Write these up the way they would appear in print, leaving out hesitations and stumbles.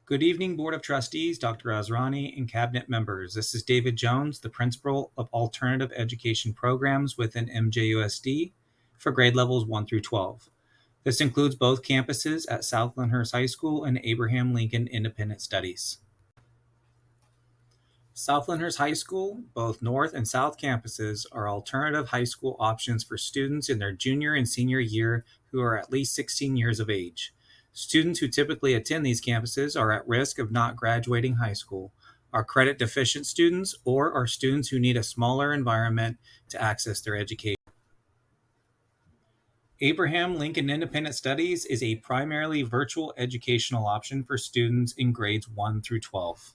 Good evening, Board of Trustees, Dr. Azrani, and Cabinet members. This is David Jones, the Principal of Alternative Education Programs within MJUSD for grade levels 1 through 12. This includes both campuses at South Lyndhurst High School and Abraham Lincoln Independent Studies. South Lyndhurst High School, both North and South campuses, are alternative high school options for students in their junior and senior year who are at least 16 years of age. Students who typically attend these campuses are at risk of not graduating high school, are credit deficient students, or are students who need a smaller environment to access their education. Abraham Lincoln Independent Studies is a primarily virtual educational option for students in grades 1 through 12.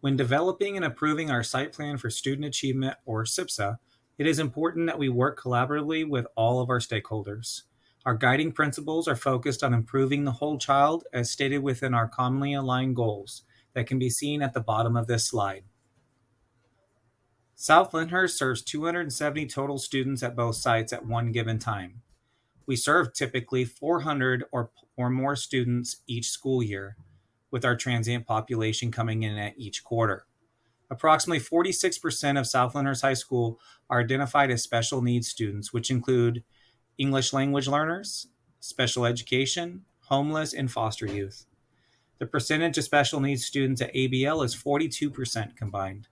When developing and approving our Site Plan for Student Achievement, or SIPSA, it is important that we work collaboratively with all of our stakeholders. Our guiding principles are focused on improving the whole child as stated within our commonly aligned goals that can be seen at the bottom of this slide. South Lyndhurst serves 270 total students at both sites at one given time. We serve typically 400 or more students each school year, with our transient population coming in at each quarter. Approximately 46% of South Lyndhurst High School are identified as special needs students, which include English language learners, special education, homeless, and foster youth. The percentage of special needs students at ABL is 42% combined.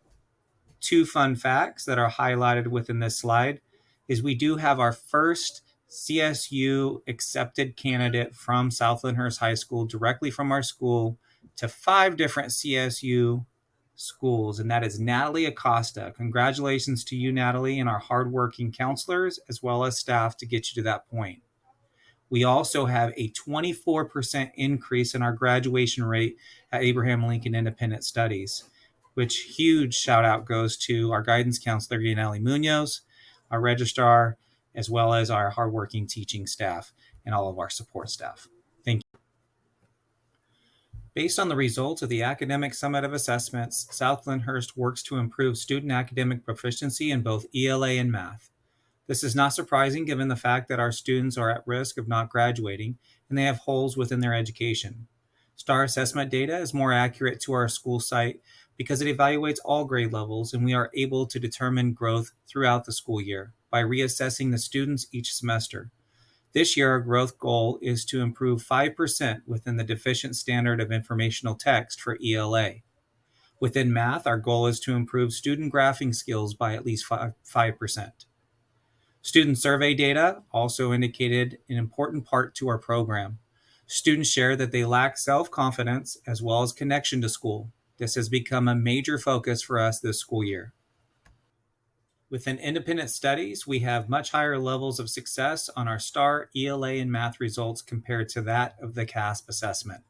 Two fun facts that are highlighted within this slide is we do have our first CSU accepted candidate from South Lyndhurst High School directly from our school to 5 different CSU schools, and that is Natalie Acosta. Congratulations to you, Natalie, and our hardworking counselors as well as staff to get you to that point. We also have a 24% increase in our graduation rate at Abraham Lincoln Independent Studies, which huge shout out goes to our guidance counselor, Yaneli Munoz, our registrar, as well as our hardworking teaching staff and all of our support staff. Thank you. Based on the results of the Academic Summit of Assessments, South Lyndhurst works to improve student academic proficiency in both ELA and math. This is not surprising given the fact that our students are at risk of not graduating and they have holes within their education. STAR assessment data is more accurate to our school site because it evaluates all grade levels, and we are able to determine growth throughout the school year by reassessing the students each semester. This year, our growth goal is to improve 5% within the deficient standard of informational text for ELA. Within math, our goal is to improve student graphing skills by at least 5%. Student survey data also indicated an important part to our program. Students share that they lack self-confidence as well as connection to school. This has become a major focus for us this school year. Within independent studies, we have much higher levels of success on our STAR, ELA, and math results compared to that of the CASP assessment.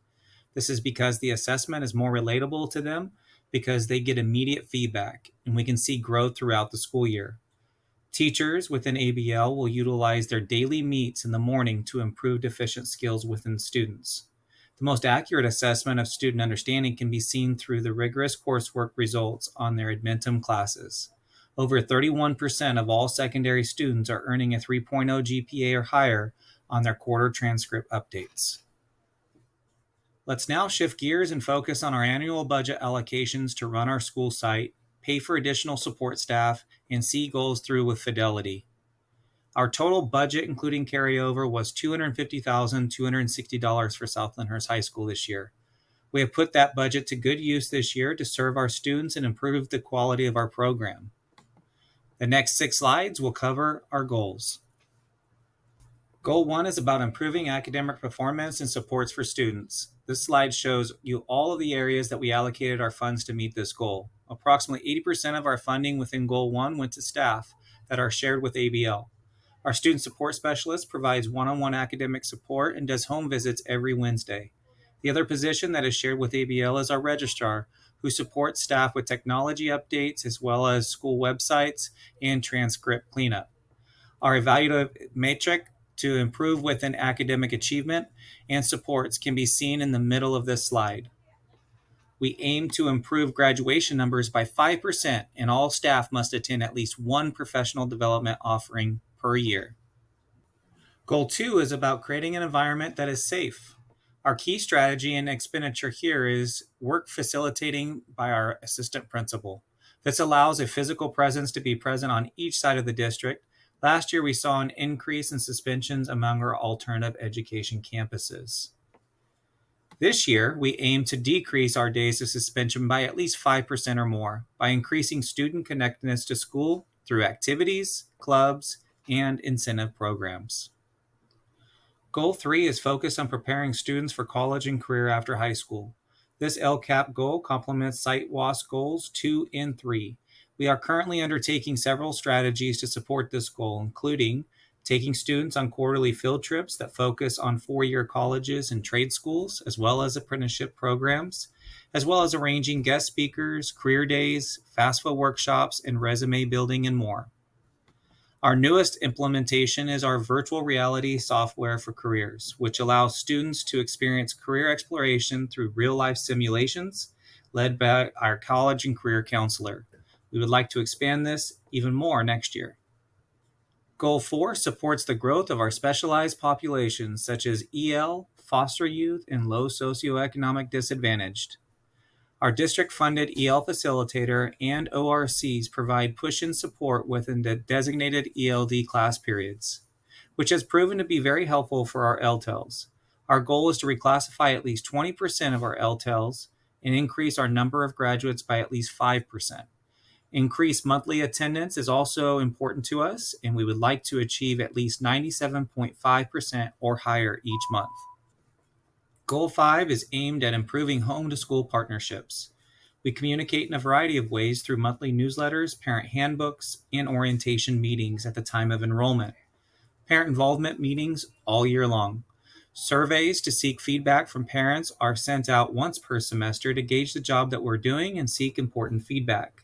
This is because the assessment is more relatable to them because they get immediate feedback, and we can see growth throughout the school year. Teachers within ABL will utilize their daily meets in the morning to improve deficient skills within students. The most accurate assessment of student understanding can be seen through the rigorous coursework results on their Admentum classes. Over 31% of all secondary students are earning a 3.0 GPA or higher on their quarter transcript updates. Let's now shift gears and focus on our annual budget allocations to run our school site, pay for additional support staff, and see goals through with fidelity. Our total budget, including carryover, was $250,260 for South Lyndhurst High School this year. We have put that budget to good use this year to serve our students and improve the quality of our program. The next 6 slides will cover our goals. Goal 1 is about improving academic performance and supports for students. This slide shows you all of the areas that we allocated our funds to meet this goal. Approximately 80% of our funding within Goal 1 went to staff that are shared with ABL. Our student support specialist provides one-on-one academic support and does home visits every Wednesday. The other position that is shared with ABL is our registrar, who supports staff with technology updates as well as school websites and transcript cleanup. Our evaluative metric to improve within academic achievement and supports can be seen in the middle of this slide. We aim to improve graduation numbers by 5%, and all staff must attend at least one professional development offering per year. Goal 2 is about creating an environment that is safe. Our key strategy and expenditure here is work facilitating by our assistant principal. This allows a physical presence to be present on each side of the district. Last year, we saw an increase in suspensions among our alternative education campuses. This year, we aim to decrease our days of suspension by at least 5% or more by increasing student connectedness to school through activities, clubs, and incentive programs. Goal 3 is focused on preparing students for college and career after high school. This LCAP goal complements Site WASC goals 2 and 3. We are currently undertaking several strategies to support this goal, including taking students on quarterly field trips that focus on four-year colleges and trade schools, as well as apprenticeship programs, as well as arranging guest speakers, career days, FAFSA workshops, and resume building, and more. Our newest implementation is our virtual reality software for careers, which allows students to experience career exploration through real-life simulations led by our college and career counselor. We would like to expand this even more next year. Goal 4 supports the growth of our specialized populations such as EL, foster youth, and low socioeconomic disadvantaged. Our district-funded EL facilitator and ORCs provide push-in support within the designated ELD class periods, which has proven to be very helpful for our LTELs. Our goal is to reclassify at least 20% of our LTELs and increase our number of graduates by at least 5%. Increased monthly attendance is also important to us, and we would like to achieve at least 97.5% or higher each month. Goal 5 is aimed at improving home-to-school partnerships. We communicate in a variety of ways through monthly newsletters, parent handbooks, and orientation meetings at the time of enrollment. Parent involvement meetings all year long. Surveys to seek feedback from parents are sent out once per semester to gauge the job that we're doing and seek important feedback.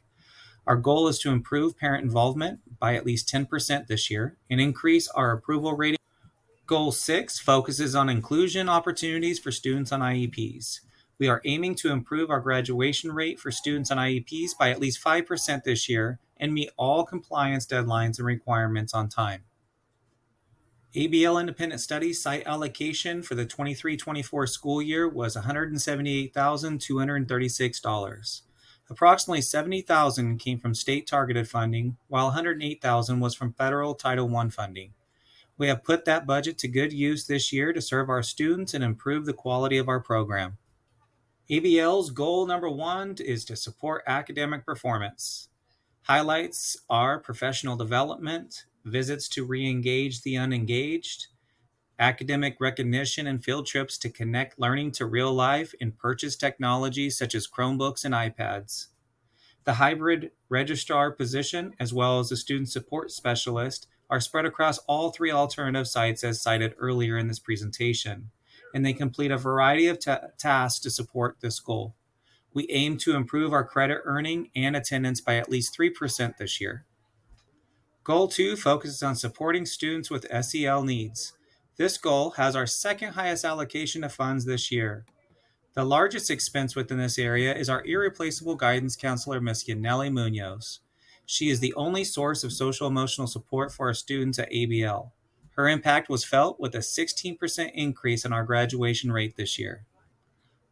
Our goal is to improve parent involvement by at least 10% this year and increase our approval rating. Goal 6 focuses on inclusion opportunities for students on IEPs. We are aiming to improve our graduation rate for students on IEPs by at least 5% this year and meet all compliance deadlines and requirements on time. ABL Independent Studies site allocation for the 23-24 school year was $178,236. Approximately $70,000 came from state targeted funding, while $108,000 was from federal Title I funding. We have put that budget to good use this year to serve our students and improve the quality of our program. ABL's goal number 1 is to support academic performance. Highlights are professional development, visits to re-engage the unengaged, academic recognition and field trips to connect learning to real life and purchase technologies such as Chromebooks and iPads. The hybrid registrar position, as well as the student support specialist, are spread across all 3 alternative sites as cited earlier in this presentation, and they complete a variety of tasks to support this goal. We aim to improve our credit earning and attendance by at least 3% this year. Goal 2 focuses on supporting students with SEL needs. This goal has our second highest allocation of funds this year. The largest expense within this area is our irreplaceable guidance counselor, Ms. Yaneli Munoz. She is the only source of social emotional support for our students at ABL. Her impact was felt with a 16% increase in our graduation rate this year.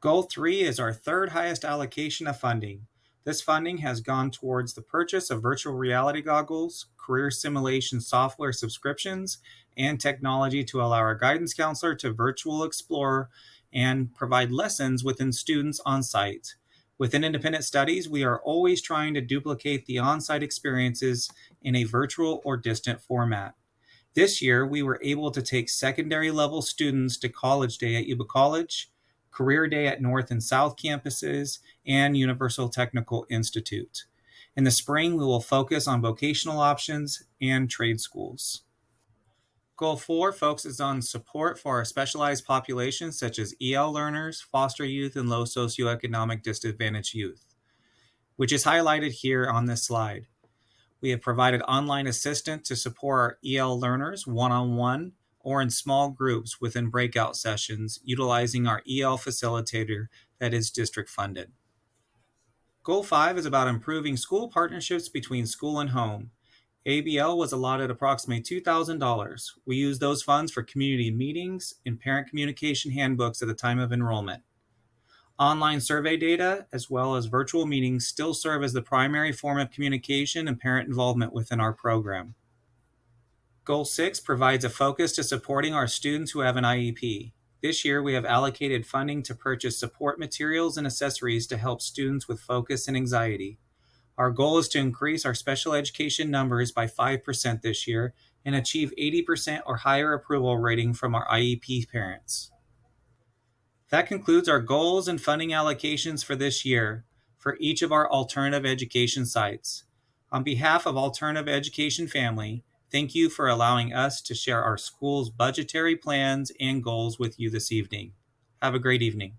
Goal 3 is our third highest allocation of funding. This funding has gone towards the purchase of virtual reality goggles, career simulation software subscriptions, and technology to allow our guidance counselor to virtual explore and provide lessons within students on site. Within independent studies, we are always trying to duplicate the on-site experiences in a virtual or distant format. This year, we were able to take secondary level students to College Day at Yuba College, Career Day at North and South campuses, and Universal Technical Institute. In the spring, we will focus on vocational options and trade schools. Goal 4 focuses on support for our specialized populations such as EL learners, foster youth, and low socioeconomic disadvantaged youth, which is highlighted here on this slide. We have provided online assistance to support our EL learners one-on-one or in small groups within breakout sessions utilizing our EL facilitator that is district funded. Goal 5 is about improving school partnerships between school and home. ABL was allotted approximately $2,000. We used those funds for community meetings and parent communication handbooks at the time of enrollment. Online survey data, as well as virtual meetings, still serve as the primary form of communication and parent involvement within our program. Goal 6 provides a focus to supporting our students who have an IEP. This year, we have allocated funding to purchase support materials and accessories to help students with focus and anxiety. Our goal is to increase our special education numbers by 5% this year and achieve 80% or higher approval rating from our IEP parents. That concludes our goals and funding allocations for this year for each of our alternative education sites. On behalf of Alternative Education Family, thank you for allowing us to share our school's budgetary plans and goals with you this evening. Have a great evening.